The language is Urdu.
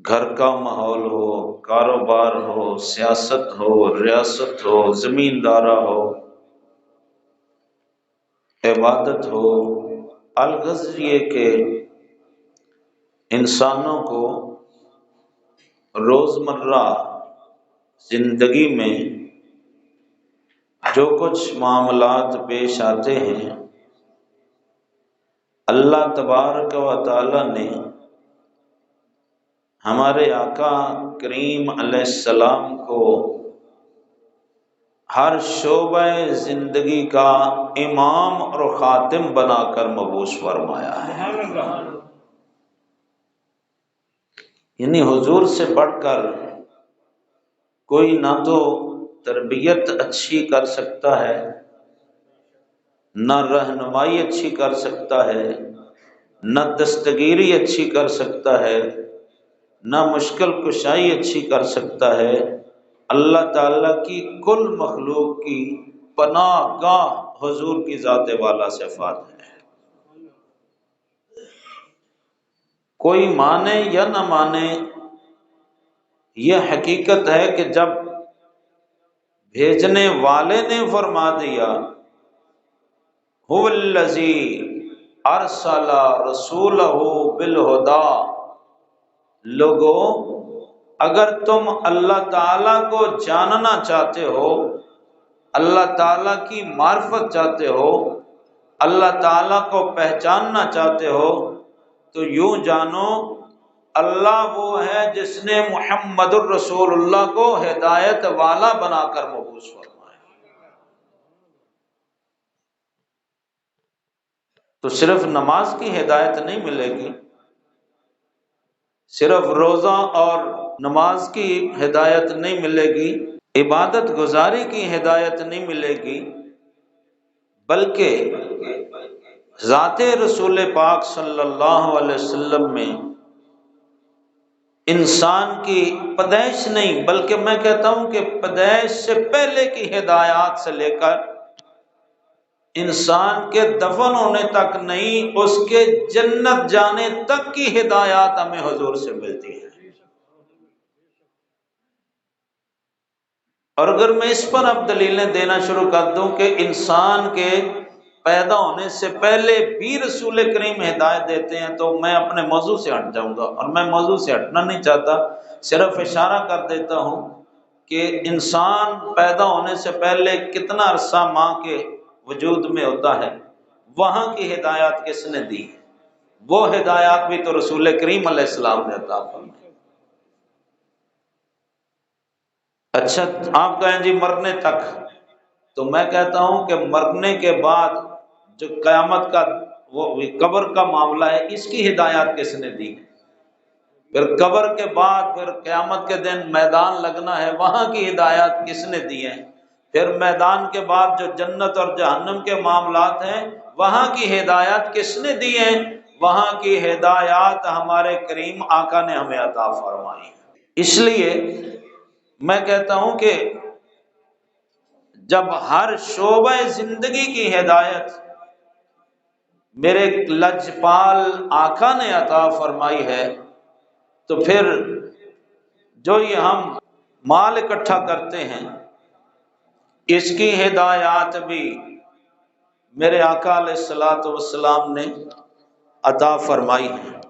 گھر کا ماحول ہو، کاروبار ہو، سیاست ہو، ریاست ہو، زمیندارہ ہو، عبادت ہو، الغرض یہ کہ انسانوں کو روزمرہ زندگی میں جو کچھ معاملات پیش آتے ہیں، اللہ تبارک و تعالی نے ہمارے آقا کریم علیہ السلام کو ہر شعبہ زندگی کا امام اور خاتم بنا کر مبعوث فرمایا ہے۔ یعنی حضور سے بڑھ کر کوئی نہ تو تربیت اچھی کر سکتا ہے، نہ رہنمائی اچھی کر سکتا ہے، نہ دستگیری اچھی کر سکتا ہے، نہ مشکل کشائی اچھی کر سکتا ہے۔ اللہ تعالیٰ کی کل مخلوق کی پناہ گاہ حضور کی ذات والا صفات ہے۔ کوئی مانے یا نہ مانے، یہ حقیقت ہے کہ جب بھیجنے والے نے فرما دیا هو الذی ارسل رسولہ بالہدی، لوگوں اگر تم اللہ تعالیٰ کو جاننا چاہتے ہو، اللہ تعالیٰ کی معرفت چاہتے ہو، اللہ تعالیٰ کو پہچاننا چاہتے ہو، تو یوں جانو اللہ وہ ہے جس نے محمد الرسول اللہ کو ہدایت والا بنا کر مبعوث فرمایا۔ تو صرف نماز کی ہدایت نہیں ملے گی، صرف روزہ اور نماز کی ہدایت نہیں ملے گی، عبادت گزاری کی ہدایت نہیں ملے گی، بلکہ ذات رسول پاک صلی اللہ علیہ وسلم میں انسان کی پیدائش نہیں، بلکہ میں کہتا ہوں کہ پیدائش سے پہلے کی ہدایات سے لے کر انسان کے دفن ہونے تک نہیں، اس کے جنت جانے تک کی ہدایات ہمیں حضور سے ملتی ہیں۔ اور اگر میں اس پر اب دلیلیں دینا شروع کر دوں کہ انسان کے پیدا ہونے سے پہلے بھی رسول کریم ہدایت دیتے ہیں، تو میں اپنے موضوع سے ہٹ جاؤں گا، اور میں موضوع سے ہٹنا نہیں چاہتا، صرف اشارہ کر دیتا ہوں کہ انسان پیدا ہونے سے پہلے کتنا عرصہ ماں کے وجود میں ہوتا ہے، وہاں کی ہدایات کس نے دی؟ وہ ہدایات بھی تو رسول کریم علیہ السلام نے عطا فرمائی۔ اچھا آپ کہیں جی مرنے تک، تو میں کہتا ہوں کہ مرنے کے بعد جو قیامت کا وہ قبر کا معاملہ ہے، اس کی ہدایات کس نے دی؟ پھر قبر کے بعد پھر قیامت کے دن میدان لگنا ہے، وہاں کی ہدایات کس نے دی ہیں؟ پھر میدان کے بعد جو جنت اور جہنم کے معاملات ہیں، وہاں کی ہدایات کس نے دی ہیں؟ وہاں کی ہدایات ہمارے کریم آقا نے ہمیں عطا فرمائی۔ اس لیے میں کہتا ہوں کہ جب ہر شعبہ زندگی کی ہدایت میرے لجپال آقا نے عطا فرمائی ہے، تو پھر جو یہ ہم مال اکٹھا کرتے ہیں، اس کی ہدایات بھی میرے آقا علیہ الصلوۃ والسلام نے عطا فرمائی ہے۔